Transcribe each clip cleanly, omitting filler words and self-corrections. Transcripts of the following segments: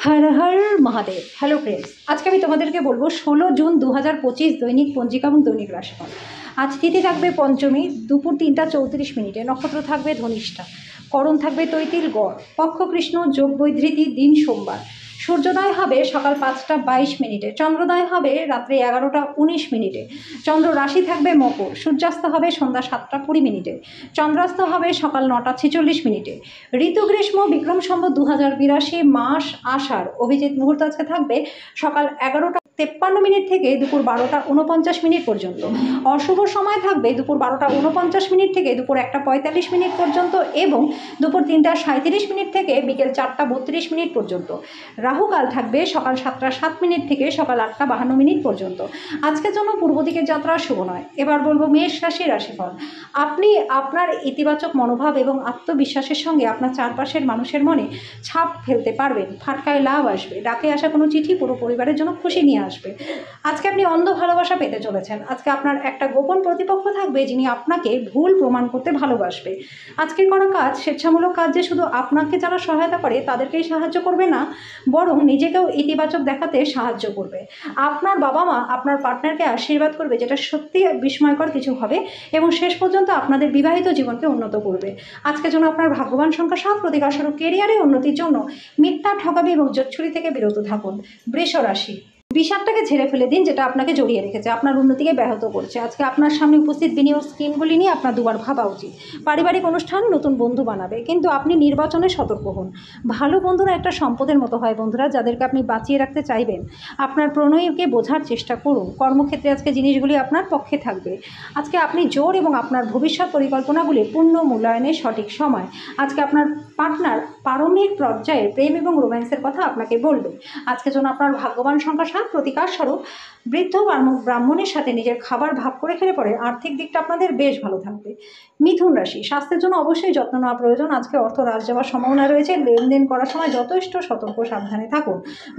हर हर Mahadev. Hello friends, आज के আমি তোমাদেরকে বলবো 16 জুন 2025 দৈনিক পঞ্জিকা এবং দৈনিক রাশিফল। আজ তিথি থাকবে পঞ্চমী, দুপুর 3টা 34 মিনিটে। নক্ষত্র থাকবে ধনিষ্ঠা, করণ থাকবে তৈতিল গড়, পক্ষ কৃষ্ণ, যোগ বৈধৃতি, দিন সোমবার। সূর্যোদয় হবে সকাল 5টা 22 মিনিটে, চন্দ্রোদয় হবে রাত্রি 11টা 19 মিনিটে। চন্দ্র রাশি থাকবে মকর, সূর্যাস্ত হবে সন্ধ্যা 7টা 20 মিনিটে, চন্দ্রাস্ত হবে সকাল 9টা 46 মিনিটে। ঋতু গ্রীষ্ম, বিক্রম সম্বত 2082, মাস আষাঢ়। অভিজিৎ মুহূর্ত আজকে থাকবে সকাল 11টা 53 মিনিট থেকে দুপুর 12টা 49 মিনিট পর্যন্ত। অশুভ সময় থাকবে দুপুর 12টা 49 মিনিট থেকে দুপুর 1টা 45 মিনিট পর্যন্ত এবং দুপুর 3টা 37 মিনিট থেকে বিকেল 4টা 32 মিনিট পর্যন্ত। রাহুকাল থাকবে সকাল 7টা 7 মিনিট থেকে সকাল 8টা 52 মিনিট পর্যন্ত। আজকের জন্য পূর্ব দিকের যাত্রা শুভ নয়। এবার বলবো মেষ রাশির রাশিফল। আপনি আপনার ইতিবাচক মনোভাব এবং আত্মবিশ্বাসের সঙ্গে আপনার চারপাশের মানুষের মনে ছাপ ফেলতে পারবেন। ফাটকায় লাভ আসবে। ডাকে আসা কোনো চিঠি পুরো পরিবারের জন্য খুশি নিয়ে আসবে। আজকে আপনি অন্ধ ভালোবাসা পেতে চলেছেন। আজকে আপনার একটা গোপন প্রতিপক্ষ থাকবে যিনি আপনাকে ভুল প্রমাণ করতে ভালোবাসবে। আজকের করা কাজ, স্বেচ্ছামূলক কাজ যে শুধু আপনাকে যারা সহায়তা করে তাদেরকেই সাহায্য করবে না, বরং নিজেকেও ইতিবাচক দেখাতে সাহায্য করবে। আপনার বাবা মা আপনার পার্টনারকে আশীর্বাদ করবে, যেটা সত্যি বিস্ময়কর কিছু হবে এবং শেষ পর্যন্ত আপনাদের বিবাহিত জীবনকে উন্নত করবে। আজকের জন্য আপনার ভাগ্যবান সংখ্যা 7, প্রতিকারস্বরূপ কেরিয়ারে উন্নতির জন্য মিথ্যা, ঠকামি এবং জোচ্ছুরি থেকে বিরত থাকুন। বৃষ রাশি। বিষাদটাকে ঝেড়ে ফেলে দিন যেটা আপনাকে জড়িয়ে রেখেছে, আপনার উন্নতিকে ব্যাহত করছে। আজকে আপনার সামনে উপস্থিত বিনিয়োগ স্কিমগুলি নিয়ে আপনার দুবার ভাবা উচিত। পারিবারিক অনুষ্ঠান, নতুন বন্ধু বানাবে, কিন্তু আপনি নির্বাচনে সতর্ক হন। ভালো বন্ধুরা একটা সম্পদের মতো হয় বন্ধুরা, যাদেরকে আপনি বাঁচিয়ে রাখতে চাইবেন। আপনার প্রণয়কে বোঝার চেষ্টা করুন। কর্মক্ষেত্রে আজকে জিনিসগুলি আপনার পক্ষে থাকবে। আজকে আপনি জোর এবং আপনার ভবিষ্যৎ পরিকল্পনাগুলি পূর্ণ মূল্যায়নের সঠিক সময়। আজকে আপনার পার্টনার পারমিক পর্যায়ে প্রেম এবং রোম্যান্সের কথা আপনাকে বলবে। আজকের জন্য আপনার ভাগ্যবান সংখ্যা 7, প্রতিকার স্বরূপ বৃদ্ধ ব্রাহ্মণের সাথে নিজের খাবার ভাগ করে খেলে পরে আর্থিক দিকটা আপনাদের বেশ ভালো থাকবে। মিথুন রাশি। স্বাস্থ্যের জন্য অবশ্যই যত্ন নেওয়া প্রয়োজন। আজকে অর্থ হ্রাস যাওয়ার সম্ভাবনা রয়েছে। লেনদেন করার সময় যথেষ্ট সতর্ক সাবধানে থাকুন।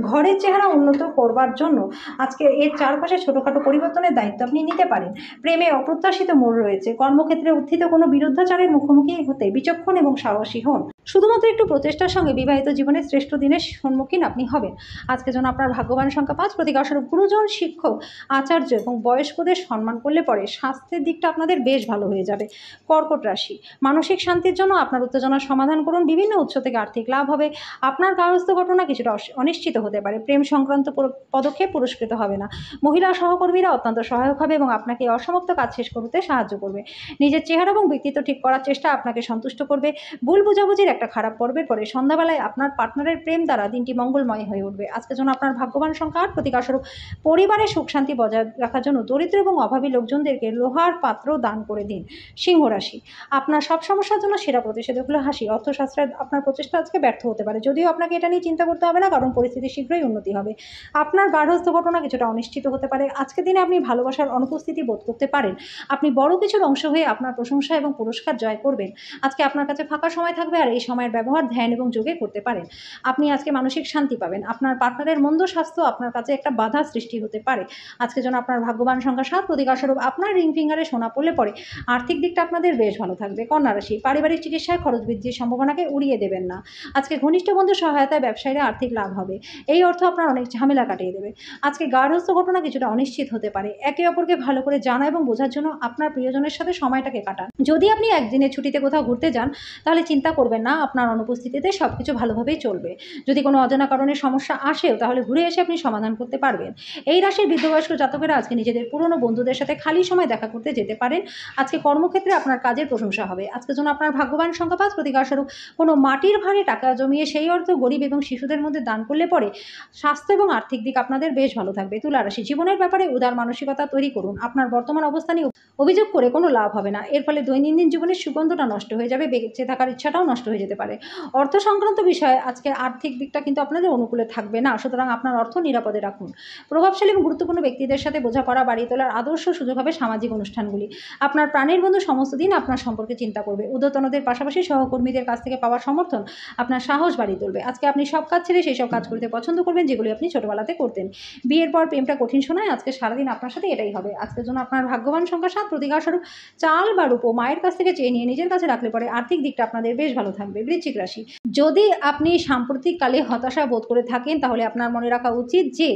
ঘরের চেহারা উন্নত করবার জন্য আজকে এর চারপাশে ছোটোখাটো পরিবর্তনের দায়িত্ব আপনি নিতে পারেন। প্রেমে অপ্রত্যাশিত মোড় রয়েছে। কর্মক্ষেত্রে উত্থিত কোনো বিরুদ্ধাচারের মুখোমুখি হতে বিচক্ষণ এবং সাহসী হন। শুধুমাত্র একটু প্রচেষ্টার সঙ্গে বিবাহিত জীবনের শ্রেষ্ঠ দিনের সম্মুখীন আপনি হবেন। আজকে যেন আপনার ভাগ্যবান সংখ্যা 5, প্রতিকারস্বরূপ গুরুজন, শিক্ষক, আচার্য এবং বয়স্কদের সম্মান করলে পরে স্বাস্থ্যের দিকটা আপনাদের বেশ ভালো হয়ে যাবে। কর্কট রাশি। মানসিক শান্তির জন্য আপনার উত্তেজনার সমাধান করুন। বিভিন্ন উৎস থেকে আর্থিক লাভ হবে। আপনার কারস্থ ঘটনা কিছুটা অনিশ্চিত হতে পারে। প্রেম সংক্রান্ত পদক্ষেপ পুরস্কৃত হবে না। মহিলা সহকর্মীরা অত্যন্ত সহায়ক হবে এবং আপনাকে অসমাপ্ত কাজ শেষ করতে সাহায্য করবে। নিজের চেহারা এবং ব্যক্তিত্ব ঠিক করার চেষ্টা আপনাকে সন্তুষ্ট করবে। ভুল বোঝাবুঝির একটা খারাপ পর্বের পরে সন্ধ্যাবেলায় আপনার পার্টনারের প্রেম দ্বারা দিনটি মঙ্গলময় হয়ে উঠবে। আজকের জন্য আপনার ভাগ্যবান সংখ্যা 8, প্রতিকারস্বরূপ পরিবারের সুখ শান্তি বজায় রাখার জন্য দরিদ্র এবং অভাবী লোকজনদেরকে লোহার পাত্র দান করে দিন। সিংহ রাশি। আপনার সব সমস্যার জন্য সেরা প্রতিষেধক হলো হাসি। অর্থশাস্ত্রের আপনার প্রচেষ্টা আজকে ব্যর্থ হতে পারে, যদিও আপনাকে এটা নিয়ে চিন্তা করতে হবে না, কারণ পরিস্থিতি শীঘ্রই উন্নতি হবে। আপনার গার্হস্থ্য ঘটনা কিছুটা অনিশ্চিত হতে পারে। আজকের দিনে আপনি ভালোবাসার অনুপস্থিতি বোধ করতে পারেন। আপনি বড় কিছুর অংশ হয়ে আপনার প্রশংসা এবং পুরস্কার জয় করবেন। আজকে আপনার কাছে ফাঁকা সময় থাকবে আর এই সময়ের ব্যবহার ধ্যান এবং যোগে করতে পারেন। আপনি আজকে মানসিক শান্তি পাবেন। আপনার পার্টনারের মন্দ স্বাস্থ্য আপনার কাছে একটা বাধা সৃষ্টি হতে পারে। আজকে যেন আপনার ভাগ্যবান সংখ্যা 7, প্রতিকারস্বরূপ আপনার রিং ফিঙ্গারে সোনা পড়লে পরে আর্থিক দিকটা আপনাদের বেশ ভালো থাকবে। কন্যা রাশি। পারিবারিক চিকিৎসায় খরচ বৃদ্ধির সম্ভাবনাকে উড়িয়ে দেবেন না। আজকে ঘনিষ্ঠ বন্ধুর সহায়তায় ব্যবসায়ীরা আর্থিক লাভ হবে। এই অর্থ আপনার অনেক ঝামেলা কাটিয়ে দেবে। আজকে গার্হস্থ্য ঘটনা কিছুটা অনিশ্চিত হতে পারে। একে অপরকে ভালো করে জানা এবং বোঝার জন্য আপনার প্রিয়জনের সাথে সময়টাকে কাটান। যদি আপনি একদিনের ছুটিতে কোথাও ঘুরতে যান তাহলে চিন্তা করবেন না, আপনার অনুপস্থিতিতে সব কিছু ভালোভাবেই চলবে। যদি কোনো অজানা কারণে সমস্যা আসেও তাহলে ঘুরে এসে আপনি সমাধান করতে পারবেন। এই রাশির বৃদ্ধবয়স্ক জাতকেরা আজকে নিজেদের পুরনো বন্ধুদের সাথে খালি সময় দেখা করতে যেতে পারেন। আজকে কর্মক্ষেত্রে আপনার কাজের প্রশংসা হবে। আজকের জন্য আপনার ভাগ্যবান সংখ্যা 5, প্রতিকারস্বরূপ কোনো মাটির ভারে টাকা জমিয়ে সেই অর্থ গরিব এবং শিশুদের মধ্যে দান করলে পরে স্বাস্থ্য এবং আর্থিক দিক আপনাদের বেশ ভালো থাকবে। তুলা রাশি। জীবনের ব্যাপারে উদার মানসিকতা তৈরি করুন। আপনার বর্তমান অবস্থানে অভিযোগ করে কোনো লাভ হবে না। এর ফলে দৈনন্দিন জীবনের সুগন্ধটা নষ্ট হয়ে যাবে, বেঁচে থাকার ইচ্ছাটাও নষ্ট হয়ে যেতে পারে। অর্থ সংক্রান্ত বিষয়ে আজকে আর্থিক দিকটা কিন্তু আপনাদের অনুকূলে থাকবে না, সুতরাং আপনার অর্থ নিরাপদে রাখুন। প্রভাবশালী এবং গুরুত্বপূর্ণ ব্যক্তিদের সাথে বোঝাপড়া বাড়িয়ে তোলার আদর্শ সুযোগ হবে সামাজিক অনুষ্ঠানগুলি। আপনার প্রাণের বন্ধু সমস্ত দিন আপনার সম্পর্কে চিন্তা করবে। ঊর্ধ্বতনদের পাশাপাশি সহকর্মীদের কাছ থেকে পাওয়া সমর্থন আপনার সাহস বাড়িয়ে তুলবে। আজকে আপনি সব কাজ ছেড়ে সেই সব কাজ করতে পছন্দ করবেন যেগুলি আপনি ছোটবেলাতে করতেন। বিয়ের পর প্রেমটা কঠিন শোনায়, আজকে সারাদিন আপনার সাথে এটাই হবে। আজকের জন্য আপনার ভাগ্যবান সংখ্যা 7, অর্থাৎ প্রতিকারস্বরূপ চাল বা রূপো মায়ের কাছ থেকে চেয়ে নিয়ে নিজের কাছে রাখলে পরে আর্থিক দিকটা আপনাদের বেশ ভালো থাকবে। বৃশ্চিক রাশি, যদি আপনি সাম্প্রতিককালে হতাশা বোধ করে থাকেন তাহলে আপনার মনে রাখা উচিত যে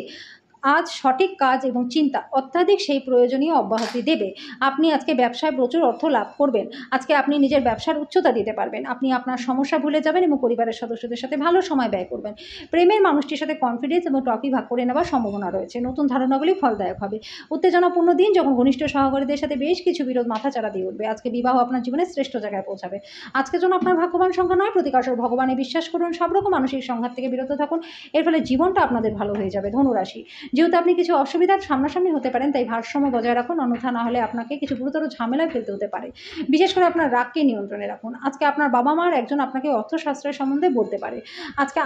আজ সঠিক কাজ এবং চিন্তা অত্যাধিক সেই প্রয়োজনীয় অব্যাহতি দেবে। আপনি আজকে ব্যবসায় প্রচুর অর্থ লাভ করবেন। আজকে আপনি নিজের ব্যবসার উচ্চতা দিতে পারবেন। আপনি আপনার সমস্যা ভুলে যাবেন এবং পরিবারের সদস্যদের সাথে ভালো সময় ব্যয় করবেন। প্রেমের মানুষটির সাথে কনফিডেন্স এবং ট্রফি ভাগ করে নেওয়ার সম্ভাবনা রয়েছে। নতুন ধারণাগুলি ফলদায়ক হবে। উত্তেজনাপূর্ণ দিন, যখন ঘনিষ্ঠ সহকারীদের সাথে বেশ কিছু বিরোধ মাথাচাড়া দিয়ে উঠবে। আজকে বিবাহ আপনার জীবনের শ্রেষ্ঠ জায়গায় পৌঁছাবে। আজকের জন্য আপনার ভাগ্যবান সংখ্যা নয়, প্রতিকারস্বরূপ ভগবানে বিশ্বাস করুন। সব রকম মানসিক সংঘাত থেকে বিরত থাকুন। এর ফলে জীবনটা আপনাদের ভালো হয়ে যাবে। ধনুরাশি, যেহেতু আপনি কিছু অসুবিধার সামনাসামনি হতে পারেন, তাই ভারসাম্য বজায় রাখুন, অন্যথা না হলে আপনাকে কিছু গুরুতর ঝামেলায় ফেলতে হতে পারে। বিশেষ করে আপনার রাগকে নিয়ন্ত্রণে রাখুন। আজকে আপনার বাবা মার একজন আপনাকে অর্থশাস্ত্রের সম্বন্ধে বলতে পারে। আজকে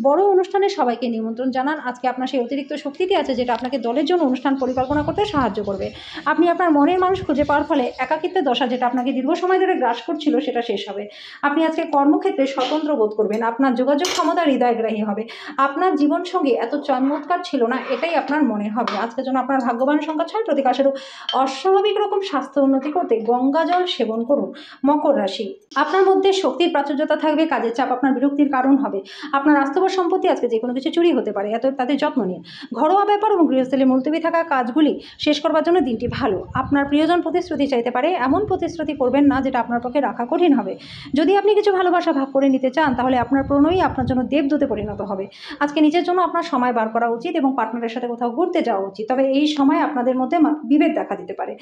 বড় অনুষ্ঠানে সবাইকে নিমন্ত্রণ জানান। আজকে আপনার সেই অতিরিক্ত শক্তিটি আছে যেটা আপনাকে দলের জন্য অনুষ্ঠান পরিকল্পনা করতে সাহায্য করবে। আপনি আপনার মনের মানুষ খুঁজে পাওয়ার ফলে একাকিত্বের দশা যেটা আপনাকে দীর্ঘ সময় ধরে গ্রাস করছিল সেটা শেষ হবে। আপনি আজকে কর্মক্ষেত্রে স্বতন্ত্র বোধ করবেন। আপনার যোগাযোগ ক্ষমতা হৃদয়গ্রাহী হবে। আপনার জীবনসঙ্গী এত চমৎকার ছিল না, এটাই আপনার মনে হবে। আজকের জন্য আপনার ভাগ্যবান সংখ্যা 6, প্রতিকারস্বরূপ অস্বাভাবিক রকম স্বাস্থ্য উন্নতি করতে গঙ্গা জল সেবন করুন। মকর রাশি, আপনার মধ্যে শক্তির প্রাচুর্যতা থাকবে। কাজের চাপ আপনার বিরক্তির কারণ হবে। আপনার আস্থাবর সম্পত্তি আজকে যে কোনো কিছু চুরি হতে পারে, এত তাদের যত্ন নিন। ঘরোয়া ব্যাপার এবং গৃহস্থলে মুলতবি থাকা কাজগুলি শেষ করবার জন্য দিনটি ভালো। আপনার প্রিয়জন প্রতিশ্রুতি চাইতে পারে, এমন প্রতিশ্রুতি করবেন না যেটা আপনার পক্ষে রাখা কঠিন হবে। যদি আপনি কিছু ভালোবাসা ভাগ করে নিতে চান তাহলে আপনার প্রণয়ী আপনার জন্য দেবদূতে পরিণত হবে। আজকে নিজের জন্য আপনার সময় বার করা উচিত এবং পার্টনারের সাথে কোথাও ঘুরতে যাওয়া উচিত, তবে এই সময় আপনাদের মধ্যে বিভেদ দেখা দিতে পারে।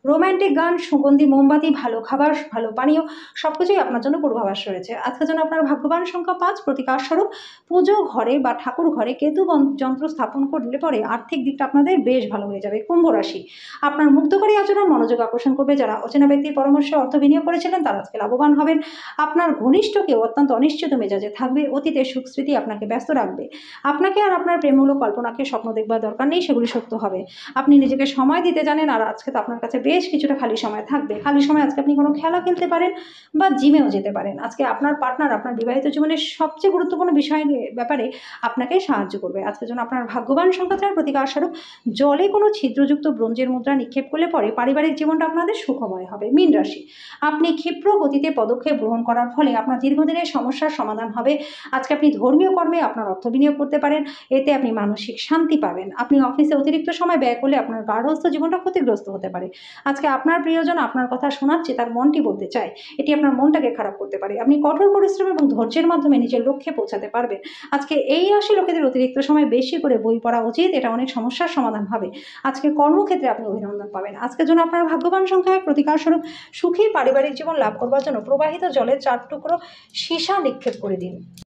রোম্যান্টিক গান, সুগন্ধি মোমবাতি, ভালো খাবার, ভালো পানীয় সবকিছুই আপনার জন্য পূর্বাভাস রয়েছে। আজকের জন্য আপনার ভাগ্যবান সংখ্যা 5, প্রতিকারস্বরূপ পুজো ঘরে বা ঠাকুর ঘরে কেতু যন্ত্র স্থাপন করলে পরে আর্থিক দিকটা আপনাদের বেশ ভালো হয়ে যাবে। কুম্ভ রাশি, আপনার মুগ্ধকারী আচরণ মনোযোগ আকর্ষণ করবে। যারা অচেনা ব্যক্তির পরামর্শে অর্থ বিনিয়োগ করেছিলেন তারা আজকে লাভবান হবেন। আপনার ঘনিষ্ঠ কেউ অত্যন্ত অনিশ্চিত মেজাজে থাকবে। অতীতের সুখ স্মৃতি আপনাকে ব্যস্ত রাখবে। আপনাকে আর আপনার প্রেমমূলক কল্পনাকে স্বপ্ন দেখবার দরকার নেই, সেগুলি সত্য হবে। আপনি নিজেকে সময় দিতে জানেন, আর আজকে তো আপনার কাছে বেশ কিছুটা খালি সময় থাকবে। খালি সময় আজকে আপনি কোনো খেলা খেলতে পারেন বা জিমেও যেতে পারেন। আজকে আপনার পার্টনার আপনার বিবাহিত জীবনের সবচেয়ে গুরুত্বপূর্ণ বিষয় ব্যাপারে আপনাকে সাহায্য করবে। আজকের জন্য আপনার ভাগ্যবান সংখ্যা 4, প্রতিকারস্বরূপ জলে কোনো ছিদ্রযুক্ত ব্রোঞ্জের মুদ্রা নিক্ষেপ করলে পরে পারিবারিক জীবনটা আপনাদের সুখময় হবে। মীন রাশি, আপনি ক্ষিপ্র গতিতে পদক্ষেপ গ্রহণ করার ফলে আপনার দীর্ঘদিনের সমস্যার সমাধান হবে। আজকে আপনি ধর্মীয় কর্মে আপনার অর্থ বিনিয়োগ করতে পারেন, এতে আপনি মানসিক শান্তি পাবেন। আপনি অফিসে অতিরিক্ত সময় ব্যয় করলে আপনার গার্হস্থ্য জীবনটা ক্ষতিগ্রস্ত হতে পারে। আজকে আপনার প্রিয়জন আপনার কথা শোনাচ্ছে, তার মনটি বলতে চায়, এটি আপনার মনটাকে খারাপ করতে পারে। আপনি কঠোর পরিশ্রম এবং ধৈর্যের মাধ্যমে নিজের লক্ষ্যে পৌঁছাতে পারবেন। আজকে এই রাশি লোকেদের অতিরিক্ত সময় বেশি করে বই পড়া উচিত, এটা অনেক সমস্যার সমাধান হবে। আজকে কর্মক্ষেত্রে আপনি অভিনন্দন পাবেন। আজকের জন্য আপনার ভাগ্যবান সংখ্যা 1, প্রতিকারস্বরূপ সুখী পারিবারিক জীবন লাভ করবার জন্য প্রবাহিত জলে 4 টুকরো সীসা নিক্ষেপ করে দিন।